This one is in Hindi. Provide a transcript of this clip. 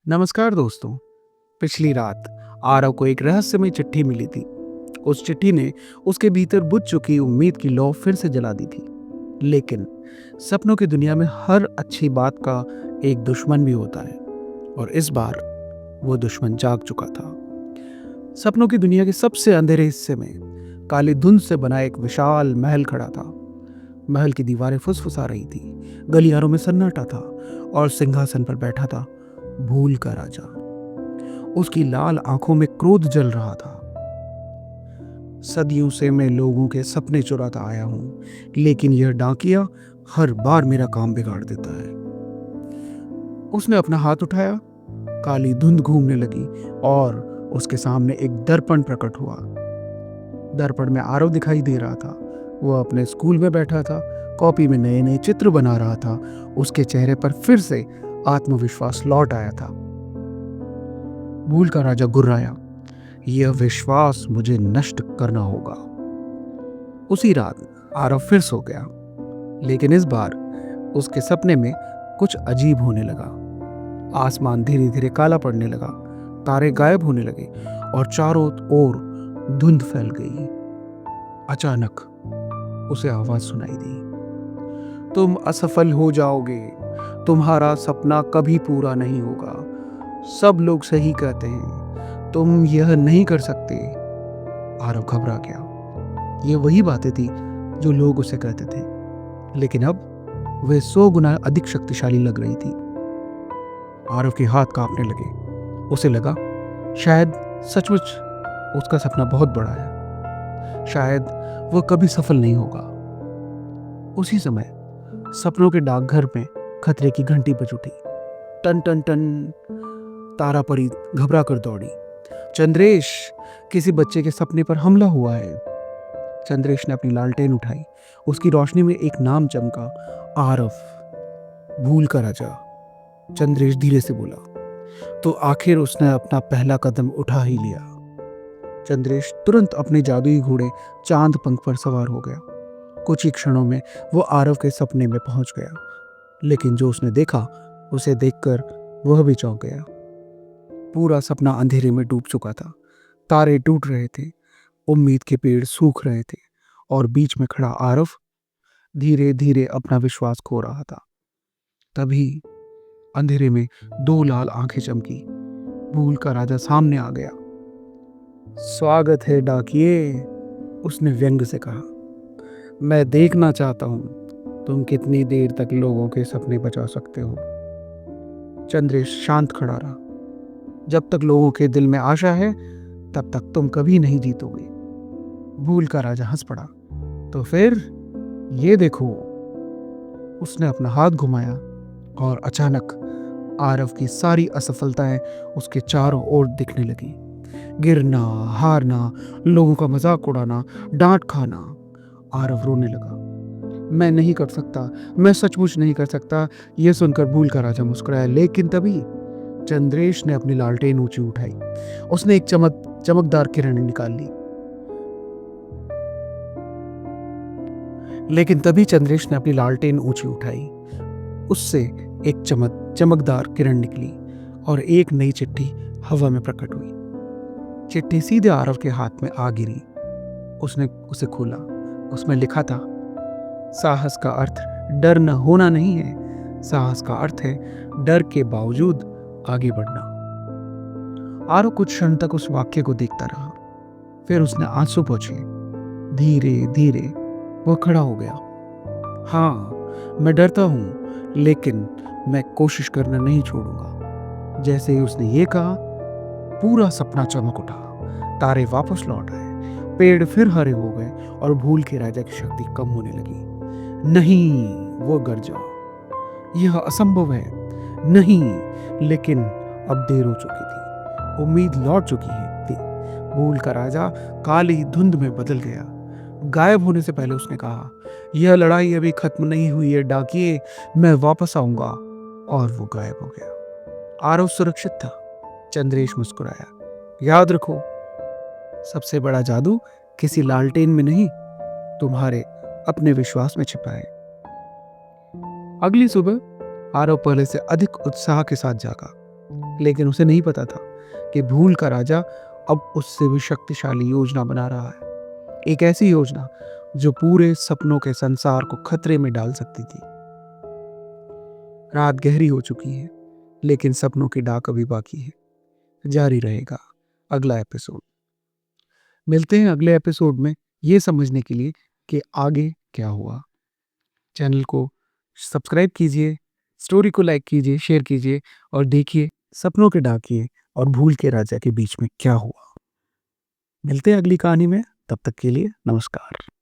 नमस्कार दोस्तों। पिछली रात आरव को एक रहस्यमय चिट्ठी मिली थी। उस चिट्ठी ने उसके भीतर बुझ चुकी उम्मीद की लौ फिर से जला दी थी। लेकिन सपनों की दुनिया में हर अच्छी बात का एक दुश्मन भी होता है, और इस बार वो दुश्मन जाग चुका था। सपनों की दुनिया के सबसे अंधेरे हिस्से में काली धुंध से बना एक विशाल महल खड़ा था। महल की दीवारें फुसफुसा रही थी, गलियारों में सन्नाटा था, और सिंहासन पर बैठा था भूल का राजा। उसकी लाल आंखों में क्रोध जल रहा था। सदियों से मैं लोगों के सपने चुराता आया हूं, लेकिन यह डाकिया हर बार मेरा काम बिगाड़ देता है। उसने अपना हाथ उठाया, काली धुंध घूमने लगी और उसके सामने एक दर्पण प्रकट हुआ। दर्पण में आरव दिखाई दे रहा था। वो अपने स्कूल में बैठा था, कॉपी में नए नए चित्र बना रहा था। उसके चेहरे पर फिर से आत्मविश्वास लौट आया था। भूल का राजा गुर्राया, यह विश्वास मुझे नष्ट करना होगा। उसी रात आरव फिर सो गया, लेकिन इस बार उसके सपने में कुछ अजीब होने लगा। आसमान धीरे धीरे काला पड़ने लगा, तारे गायब होने लगे और चारों ओर धुंध फैल गई। अचानक उसे आवाज सुनाई दी, तुम असफल हो जाओगे, तुम्हारा सपना कभी पूरा नहीं होगा। सब लोग सही कहते हैं, तुम यह नहीं कर सकते। आरव घबरा गया। ये वही बातें थी जो लोग उसे कहते थे, लेकिन अब वे 100 गुना अधिक शक्तिशाली लग रही थी। आरव के हाथ कांपने लगे। उसे लगा शायद सचमुच उसका सपना बहुत बड़ा है, शायद वह कभी सफल नहीं होगा। उसी समय सपनों के डाकघर में खतरे की घंटी बज उठी। Ton ton ton. तारा परी घबरा कर दौड़ी। चंद्रेश, किसी बच्चे के सपने पर हमला हुआ है। चंद्रेश ने अपनी लालटेन उठाई। उसकी रोशनी में एक नाम चमका, आरव, भूल का राजा। चंद्रेश धीरे से बोला, तो आखिर उसने अपना पहला कदम उठा ही लिया। चंद्रेश तुरंत अपने जादुई घोड़े चांद पंख पर सवार हो गया। कुछ ही क्षणों में वो आरव के सपने में पहुंच गया, लेकिन जो उसने देखा उसे देखकर वह भी चौंक गया। पूरा सपना अंधेरे में डूब चुका था। तारे टूट रहे थे, उम्मीद के पेड़ सूख रहे थे, और बीच में खड़ा आरव धीरे धीरे अपना विश्वास खो रहा था। तभी अंधेरे में 2 लाल आंखें चमकी। भूल का राजा सामने आ गया। स्वागत है डाकिए, उसने व्यंग से कहा। मैं देखना चाहता हूं तुम कितनी देर तक लोगों के सपने बचा सकते हो। चंद्रेश शांत खड़ा रहा। जब तक लोगों के दिल में आशा है, तब तक तुम कभी नहीं जीतोगे। भूल का राजा हंस पड़ा। तो फिर ये देखो। उसने अपना हाथ घुमाया और अचानक आरव की सारी असफलताएं उसके चारों ओर दिखने लगी। गिरना, हारना, लोगों का मजाक उड़ाना, डांट खाना। आरव रोने लगा। मैं नहीं कर सकता, मैं सचमुच नहीं कर सकता। यह सुनकर भूल का राजा मुस्कुराया, लेकिन तभी चंद्रेश ने अपनी लालटेन ऊंची उठाई। उसने एक चमकदार किरण निकाल ली। लेकिन तभी चंद्रेश ने अपनी लालटेन ऊंची उठाई। उससे एक चमकदार किरण निकली और एक नई चिट्ठी हवा में प्रकट हुई। चिट्ठी सीधे आरव के हाथ में आ गिरी। उसने उसे खोला। उसमें लिखा था, साहस का अर्थ डर न होना नहीं है, साहस का अर्थ है डर के बावजूद आगे बढ़ना। आरव कुछ क्षण तक उस वाक्य को देखता रहा। फिर उसने आंसू पोंछे। धीरे धीरे वह खड़ा हो गया। हाँ, मैं डरता हूं, लेकिन मैं कोशिश करना नहीं छोड़ूंगा। जैसे ही उसने ये कहा, पूरा सपना चमक उठा। तारे वापस लौट आए, पेड़ फिर हरे हो गए और भूल के राजा की शक्ति कम होने लगी। नहीं, वो गरजा, यह असंभव है। नहीं, लेकिन अब देर हो चुकी थी। उम्मीद लौट चुकी थी। भूल का राजा काली धुंध में बदल गया। गायब होने से पहले उसने कहा, यह लड़ाई अभी खत्म नहीं हुई है डाकिए, मैं वापस आऊंगा। और वो गायब हो गया। आरव सुरक्षित था। चंद्रेश मुस्कुराया। याद रखो, सबसे बड़ा जादू किसी लालटेन में नहीं, तुम्हारे अपने विश्वास में छिपा है। अगली सुबह आरव पहले से अधिक उत्साह के साथ जागा। लेकिन उसे नहीं पता था कि भूल का राजा अब उससे भी शक्तिशाली योजना बना रहा है। एक ऐसी योजना जो पूरे सपनों के संसार को खतरे में डाल सकती थी। रात गहरी हो चुकी है, लेकिन सपनों की डाक अभी बाकी है। जारी रहेगा अगला एपिसोड। मिलते हैं अगले एपिसोड में ये समझने के लिए कि आगे क्या हुआ। चैनल को सब्सक्राइब कीजिए, स्टोरी को लाइक कीजिए, शेयर कीजिए और देखिए सपनों के डाकिए और भूल के राजा के बीच में क्या हुआ। मिलते हैं अगली कहानी में, तब तक के लिए नमस्कार।